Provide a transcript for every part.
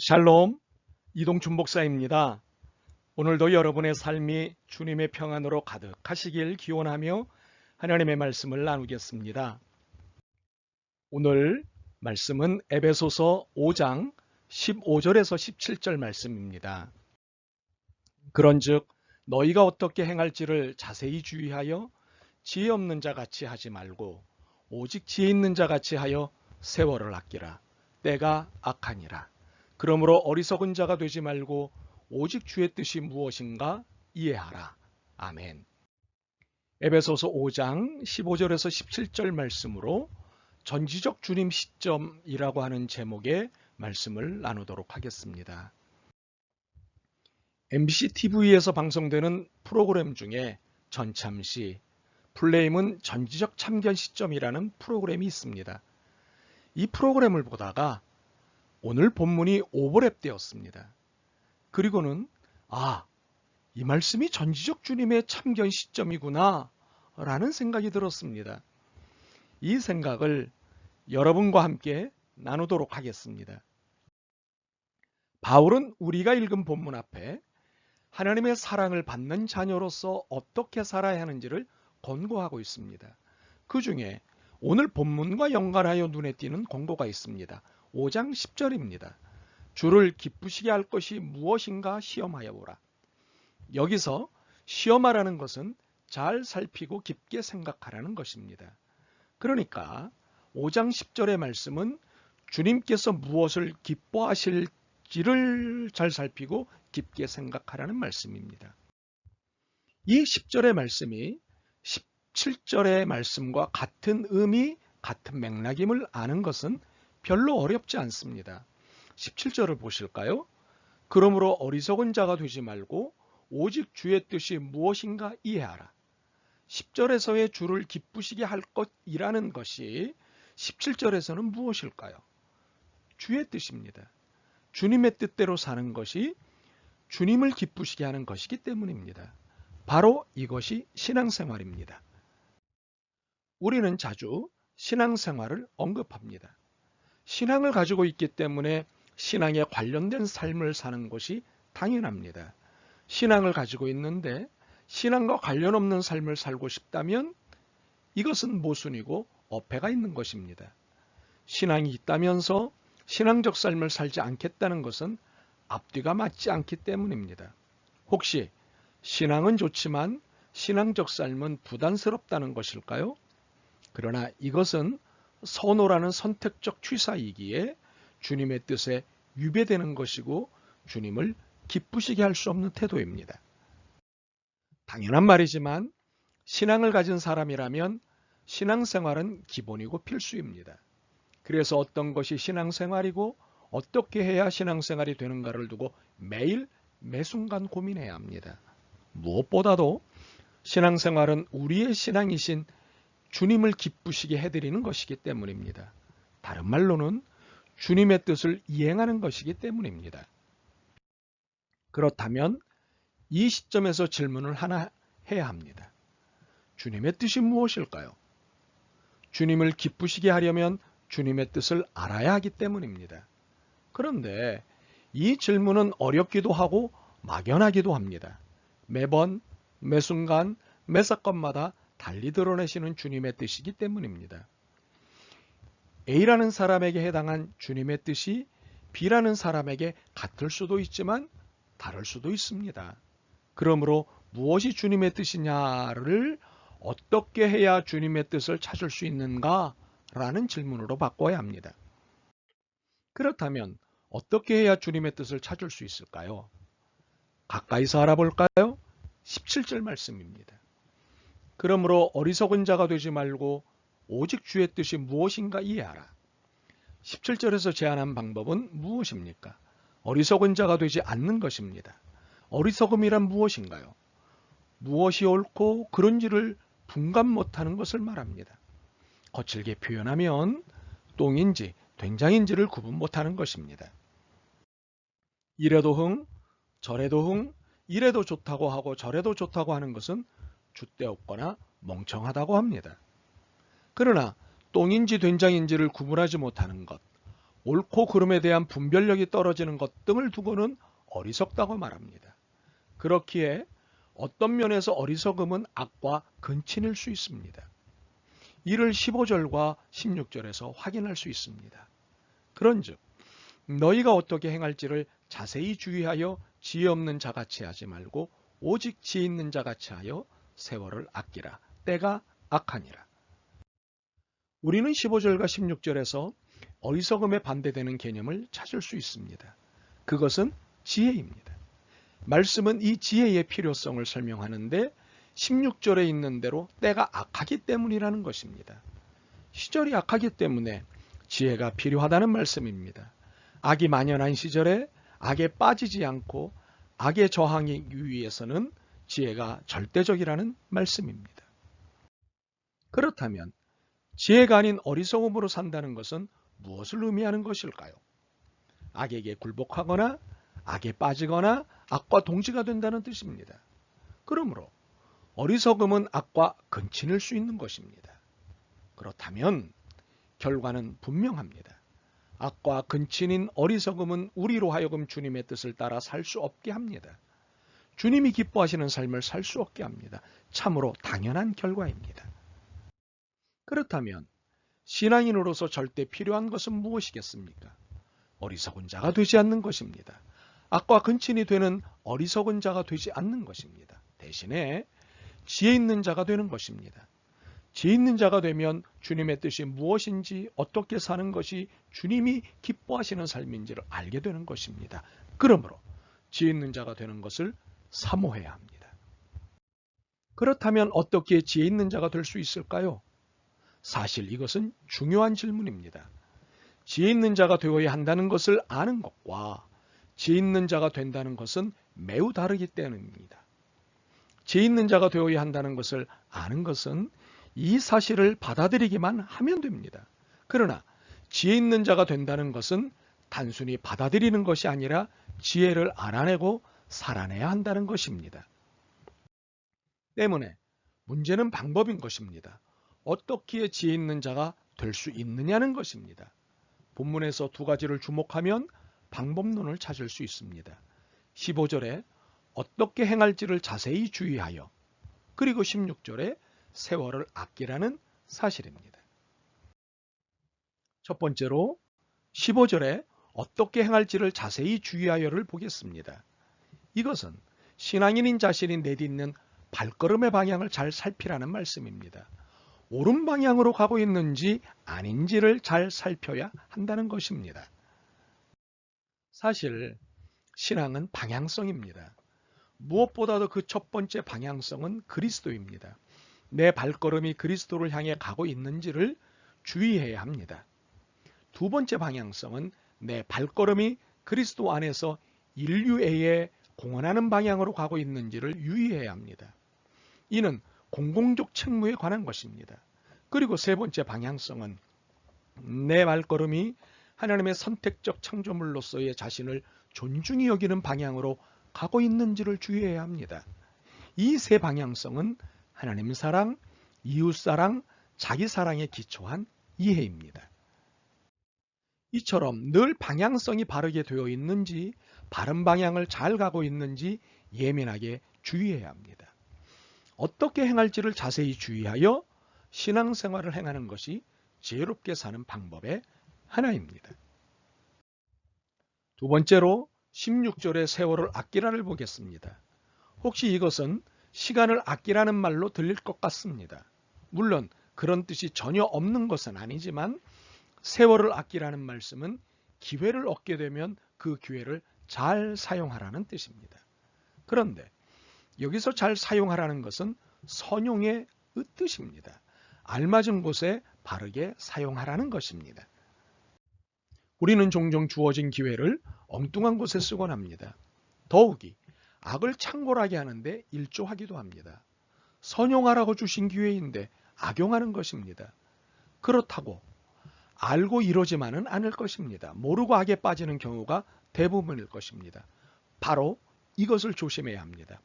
샬롬, 이동춘 목사입니다. 오늘도 여러분의 삶이 주님의 평안으로 가득하시길 기원하며 하나님의 말씀을 나누겠습니다. 오늘 말씀은 에베소서 5장 15절에서 17절 말씀입니다. 그런즉 너희가 어떻게 행할지를 자세히 주의하여 지혜 없는 자 같이 하지 말고 오직 지혜 있는 자 같이 하여 세월을 아끼라. 때가 악하니라. 그러므로 어리석은 자가 되지 말고 오직 주의 뜻이 무엇인가 이해하라. 아멘. 에베소서 5장 15절에서 17절 말씀으로 전지적 주님 시점이라고 하는 제목의 말씀을 나누도록 하겠습니다. MBC TV에서 방송되는 프로그램 중에 전참시, 플레임은 전지적 참견 시점이라는 프로그램이 있습니다. 이 프로그램을 보다가 오늘 본문이 오버랩 되었습니다. 그리고는 이 말씀이 전지적 주님의 참견 시점이구나 라는 생각이 들었습니다. 이 생각을 여러분과 함께 나누도록 하겠습니다. 바울은 우리가 읽은 본문 앞에 하나님의 사랑을 받는 자녀로서 어떻게 살아야 하는지를 권고하고 있습니다. 그 중에 오늘 본문과 연관하여 눈에 띄는 권고가 있습니다. 5장 10절입니다. 주를 기쁘시게 할 것이 무엇인가 시험하여 보라. 여기서 시험하라는 것은 잘 살피고 깊게 생각하라는 것입니다. 그러니까 5장 10절의 말씀은 주님께서 무엇을 기뻐하실지를 잘 살피고 깊게 생각하라는 말씀입니다. 이 10절의 말씀이 17절의 말씀과 같은 의미, 같은 맥락임을 아는 것은 별로 어렵지 않습니다. 17절을 보실까요? 그러므로 어리석은 자가 되지 말고 오직 주의 뜻이 무엇인가 이해하라. 10절에서의 주를 기쁘시게 할 것이라는 것이 17절에서는 무엇일까요? 주의 뜻입니다. 주님의 뜻대로 사는 것이 주님을 기쁘시게 하는 것이기 때문입니다. 바로 이것이 신앙생활입니다. 우리는 자주 신앙생활을 언급합니다. 신앙을 가지고 있기 때문에 신앙에 관련된 삶을 사는 것이 당연합니다. 신앙을 가지고 있는데 신앙과 관련 없는 삶을 살고 싶다면 이것은 모순이고 어폐가 있는 것입니다. 신앙이 있다면서 신앙적 삶을 살지 않겠다는 것은 앞뒤가 맞지 않기 때문입니다. 혹시 신앙은 좋지만 신앙적 삶은 부담스럽다는 것일까요? 그러나 이것은 선호라는 선택적 취사이기에 주님의 뜻에 위배되는 것이고 주님을 기쁘시게 할 수 없는 태도입니다. 당연한 말이지만 신앙을 가진 사람이라면 신앙생활은 기본이고 필수입니다. 그래서 어떤 것이 신앙생활이고 어떻게 해야 신앙생활이 되는가를 두고 매일 매순간 고민해야 합니다. 무엇보다도 신앙생활은 우리의 신앙이신 주님을 기쁘시게 해드리는 것이기 때문입니다. 다른 말로는 주님의 뜻을 이행하는 것이기 때문입니다. 그렇다면 이 시점에서 질문을 하나 해야 합니다. 주님의 뜻이 무엇일까요? 주님을 기쁘시게 하려면 주님의 뜻을 알아야 하기 때문입니다. 그런데 이 질문은 어렵기도 하고 막연하기도 합니다. 매번, 매순간, 매사건마다 달리 드러내시는 주님의 뜻이기 때문입니다. A라는 사람에게 해당한 주님의 뜻이 B라는 사람에게 같을 수도 있지만 다를 수도 있습니다. 그러므로 무엇이 주님의 뜻이냐를 어떻게 해야 주님의 뜻을 찾을 수 있는가? 라는 질문으로 바꿔야 합니다. 그렇다면 어떻게 해야 주님의 뜻을 찾을 수 있을까요? 가까이서 알아볼까요? 17절 말씀입니다. 그러므로 어리석은 자가 되지 말고 오직 주의 뜻이 무엇인가 이해하라. 17절에서 제안한 방법은 무엇입니까? 어리석은 자가 되지 않는 것입니다. 어리석음이란 무엇인가요? 무엇이 옳고 그른지를 분간 못하는 것을 말합니다. 거칠게 표현하면 똥인지 된장인지를 구분 못하는 것입니다. 이래도 흥, 저래도 흥, 이래도 좋다고 하고 저래도 좋다고 하는 것은 줏대없거나 멍청하다고 합니다. 그러나 똥인지 된장인지를 구분하지 못하는 것, 옳고 그름에 대한 분별력이 떨어지는 것 등을 두고는 어리석다고 말합니다. 그렇기에 어떤 면에서 어리석음은 악과 근친일 수 있습니다. 이를 15절과 16절에서 확인할 수 있습니다. 그런즉 너희가 어떻게 행할지를 자세히 주의하여 지혜 없는 자같이 하지 말고 오직 지혜 있는 자같이 하여 세월을 아끼라. 때가 악하니라. 우리는 15절과 16절에서 어리석음에 반대되는 개념을 찾을 수 있습니다. 그것은 지혜입니다. 말씀은 이 지혜의 필요성을 설명하는데 16절에 있는 대로 때가 악하기 때문이라는 것입니다. 시절이 악하기 때문에 지혜가 필요하다는 말씀입니다. 악이 만연한 시절에 악에 빠지지 않고 악에 저항하기 위해서는 지혜가 절대적이라는 말씀입니다. 그렇다면 지혜가 아닌 어리석음으로 산다는 것은 무엇을 의미하는 것일까요? 악에게 굴복하거나 악에 빠지거나 악과 동지가 된다는 뜻입니다. 그러므로 어리석음은 악과 근친일 수 있는 것입니다. 그렇다면 결과는 분명합니다. 악과 근친인 어리석음은 우리로 하여금 주님의 뜻을 따라 살 수 없게 합니다. 주님이 기뻐하시는 삶을 살 수 없게 합니다. 참으로 당연한 결과입니다. 그렇다면 신앙인으로서 절대 필요한 것은 무엇이겠습니까? 어리석은 자가 되지 않는 것입니다. 악과 근친이 되는 어리석은 자가 되지 않는 것입니다. 대신에 지혜 있는 자가 되는 것입니다. 지혜 있는 자가 되면 주님의 뜻이 무엇인지 어떻게 사는 것이 주님이 기뻐하시는 삶인지를 알게 되는 것입니다. 그러므로 지혜 있는 자가 되는 것을 사모해야 합니다. 그렇다면 어떻게 지혜 있는 자가 될 수 있을까요? 사실 이것은 중요한 질문입니다. 지혜 있는 자가 되어야 한다는 것을 아는 것과 지혜 있는 자가 된다는 것은 매우 다르기 때문입니다. 지혜 있는 자가 되어야 한다는 것을 아는 것은 이 사실을 받아들이기만 하면 됩니다. 그러나 지혜 있는 자가 된다는 것은 단순히 받아들이는 것이 아니라 지혜를 알아내고 살아내야 한다는 것입니다. 때문에 문제는 방법인 것입니다. 어떻게 지혜 있는 자가 될 수 있느냐는 것입니다. 본문에서 두 가지를 주목하면 방법론을 찾을 수 있습니다. 15절에 어떻게 행할지를 자세히 주의하여, 그리고 16절에 세월을 아끼라는 사실입니다. 첫 번째로 15절에 어떻게 행할지를 자세히 주의하여를 보겠습니다. 이것은 신앙인인 자신이 내딛는 발걸음의 방향을 잘 살피라는 말씀입니다. 옳은 방향으로 가고 있는지 아닌지를 잘 살펴야 한다는 것입니다. 사실 신앙은 방향성입니다. 무엇보다도 그 첫 번째 방향성은 그리스도입니다. 내 발걸음이 그리스도를 향해 가고 있는지를 주의해야 합니다. 두 번째 방향성은 내 발걸음이 그리스도 안에서 인류애에 공헌하는 방향으로 가고 있는지를 유의해야 합니다. 이는 공공적 책무에 관한 것입니다. 그리고 세 번째 방향성은 내 발걸음이 하나님의 선택적 창조물로서의 자신을 존중히 여기는 방향으로 가고 있는지를 주의해야 합니다. 이 세 방향성은 하나님 사랑, 이웃 사랑, 자기 사랑에 기초한 이해입니다. 이처럼 늘 방향성이 바르게 되어 있는지, 바른 방향을 잘 가고 있는지 예민하게 주의해야 합니다. 어떻게 행할지를 자세히 주의하여 신앙생활을 행하는 것이 지혜롭게 사는 방법의 하나입니다. 두 번째로 16절의 세월을 아끼라를 보겠습니다. 혹시 이것은 시간을 아끼라는 말로 들릴 것 같습니다. 물론 그런 뜻이 전혀 없는 것은 아니지만 세월을 아끼라는 말씀은 기회를 얻게 되면 그 기회를 잘 사용하라는 뜻입니다. 그런데 여기서 잘 사용하라는 것은 선용의 뜻입니다. 알맞은 곳에 바르게 사용하라는 것입니다. 우리는 종종 주어진 기회를 엉뚱한 곳에 쓰곤 합니다. 더욱이 악을 창궐하게 하는데 일조하기도 합니다. 선용하라고 주신 기회인데 악용하는 것입니다. 그렇다고 알고 이러지만은 않을 것입니다. 모르고 악에 빠지는 경우가 대부분일 것입니다. 바로 이것을 조심해야 합니다.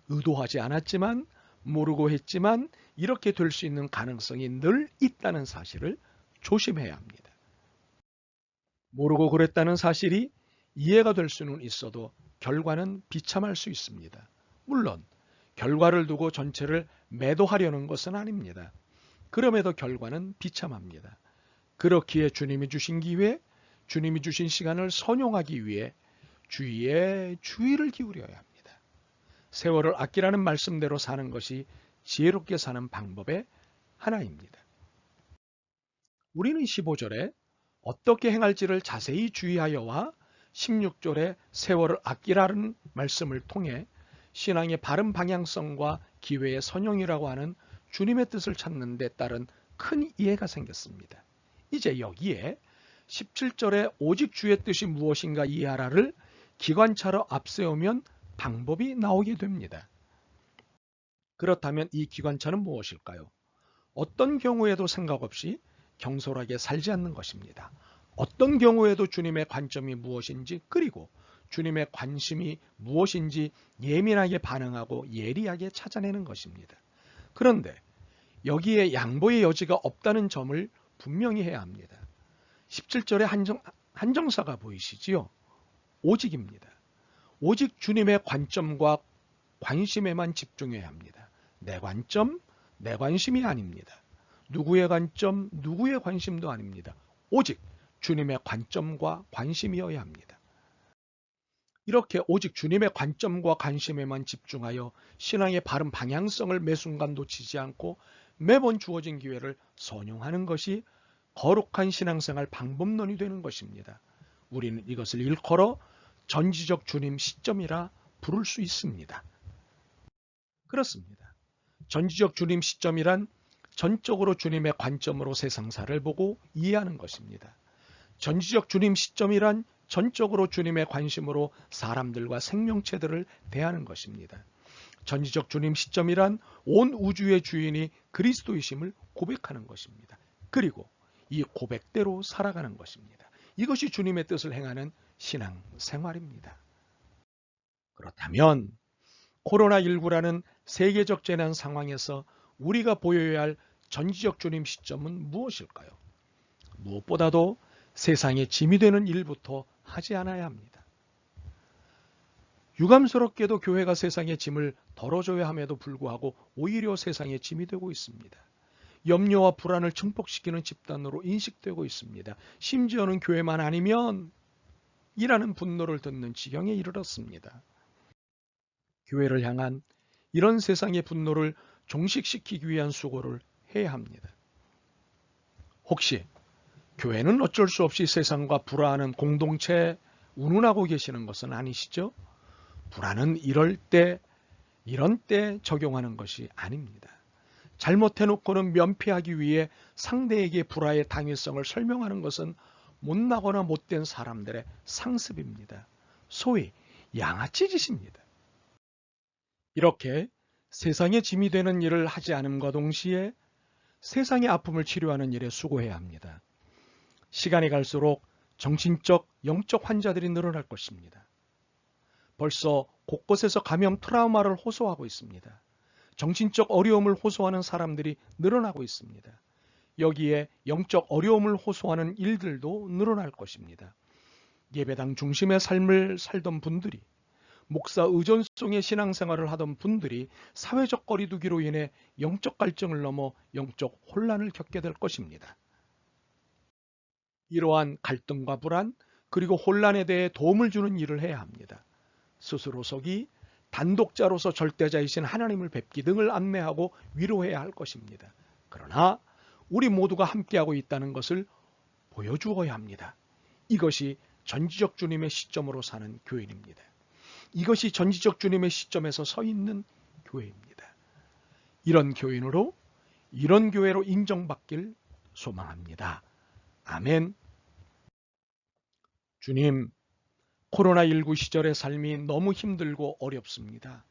의도하지 않았지만, 모르고 했지만 이렇게 될 수 있는 가능성이 늘 있다는 사실을 조심해야 합니다. 모르고 그랬다는 사실이 이해가 될 수는 있어도 결과는 비참할 수 있습니다. 물론 결과를 두고 전체를 매도하려는 것은 아닙니다. 그럼에도 결과는 비참합니다. 그렇기에 주님이 주신 기회, 주님이 주신 시간을 선용하기 위해 주의에 주의를 기울여야 합니다. 세월을 아끼라는 말씀대로 사는 것이 지혜롭게 사는 방법의 하나입니다. 우리는 15절에 어떻게 행할지를 자세히 주의하여와 16절에 세월을 아끼라는 말씀을 통해 신앙의 바른 방향성과 기회의 선용이라고 하는 주님의 뜻을 찾는 데 따른 큰 이해가 생겼습니다. 이제 여기에 17절에 오직 주의 뜻이 무엇인가 이해하라를 기관차로 앞세우면 방법이 나오게 됩니다. 그렇다면 이 기관차는 무엇일까요? 어떤 경우에도 생각 없이 경솔하게 살지 않는 것입니다. 어떤 경우에도 주님의 관점이 무엇인지 그리고 주님의 관심이 무엇인지 예민하게 반응하고 예리하게 찾아내는 것입니다. 그런데 여기에 양보의 여지가 없다는 점을 분명히 해야 합니다. 17절에 한정사가 보이시지요? 오직입니다. 오직 주님의 관점과 관심에만 집중해야 합니다. 내 관점, 내 관심이 아닙니다. 누구의 관점, 누구의 관심도 아닙니다. 오직 주님의 관점과 관심이어야 합니다. 이렇게 오직 주님의 관점과 관심에만 집중하여 신앙의 바른 방향성을 매 순간 놓치지 않고 매번 주어진 기회를 선용하는 것이 거룩한 신앙생활 방법론이 되는 것입니다. 우리는 이것을 일컬어 전지적 주님 시점이라 부를 수 있습니다. 그렇습니다. 전지적 주님 시점이란 전적으로 주님의 관점으로 세상사를 보고 이해하는 것입니다. 전지적 주님 시점이란 전적으로 주님의 관심으로 사람들과 생명체들을 대하는 것입니다. 전지적 주님 시점이란 온 우주의 주인이 그리스도이심을 고백하는 것입니다. 그리고 이 고백대로 살아가는 것입니다. 이것이 주님의 뜻을 행하는 신앙 생활입니다. 그렇다면 코로나19라는 세계적 재난 상황에서 우리가 보여야 할 전지적 주님 시점은 무엇일까요? 무엇보다도 세상에 짐이 되는 일부터 하지 않아야 합니다. 유감스럽게도 교회가 세상의 짐을 덜어줘야 함에도 불구하고 오히려 세상의 짐이 되고 있습니다. 염려와 불안을 증폭시키는 집단으로 인식되고 있습니다. 심지어는 교회만 아니면 이라는 분노를 듣는 지경에 이르렀습니다. 교회를 향한 이런 세상의 분노를 종식시키기 위한 수고를 해야 합니다. 혹시 교회는 어쩔 수 없이 세상과 불화하는 공동체에 운운하고 계시는 것은 아니시죠? 불화는 이런 때 적용하는 것이 아닙니다. 잘못해놓고는 면피하기 위해 상대에게 불화의 당위성을 설명하는 것은 못나거나 못된 사람들의 상습입니다. 소위 양아치 짓입니다. 이렇게 세상의 짐이 되는 일을 하지 않음과 동시에 세상의 아픔을 치료하는 일에 수고해야 합니다. 시간이 갈수록 정신적, 영적 환자들이 늘어날 것입니다. 벌써 곳곳에서 감염 트라우마를 호소하고 있습니다. 정신적 어려움을 호소하는 사람들이 늘어나고 있습니다. 여기에 영적 어려움을 호소하는 일들도 늘어날 것입니다. 예배당 중심의 삶을 살던 분들이 목사 의존성의 신앙생활을 하던 분들이 사회적 거리두기로 인해 영적 갈증을 넘어 영적 혼란을 겪게 될 것입니다. 이러한 갈등과 불안 그리고 혼란에 대해 도움을 주는 일을 해야 합니다. 스스로석이 단독자로서 절대자이신 하나님을 뵙기 등을 안내하고 위로해야 할 것입니다. 그러나 우리 모두가 함께하고 있다는 것을 보여주어야 합니다. 이것이 전지적 주님의 시점으로 사는 교회입니다. 이것이 전지적 주님의 시점에서 서 있는 교회입니다. 이런 교인으로, 이런 교회로 인정받길 소망합니다. 아멘. 주님, 코로나19 시절의 삶이 너무 힘들고 어렵습니다.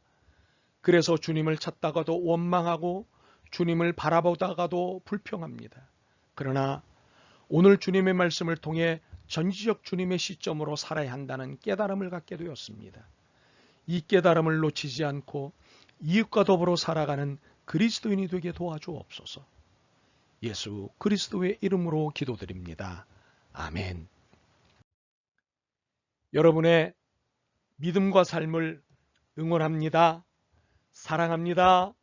그래서 주님을 찾다가도 원망하고 주님을 바라보다가도 불평합니다. 그러나 오늘 주님의 말씀을 통해 전지적 주님의 시점으로 살아야 한다는 깨달음을 갖게 되었습니다. 이 깨달음을 놓치지 않고 이웃과 더불어 살아가는 그리스도인이 되게 도와주옵소서. 예수 그리스도의 이름으로 기도드립니다. 아멘. 여러분의 믿음과 삶을 응원합니다. 사랑합니다.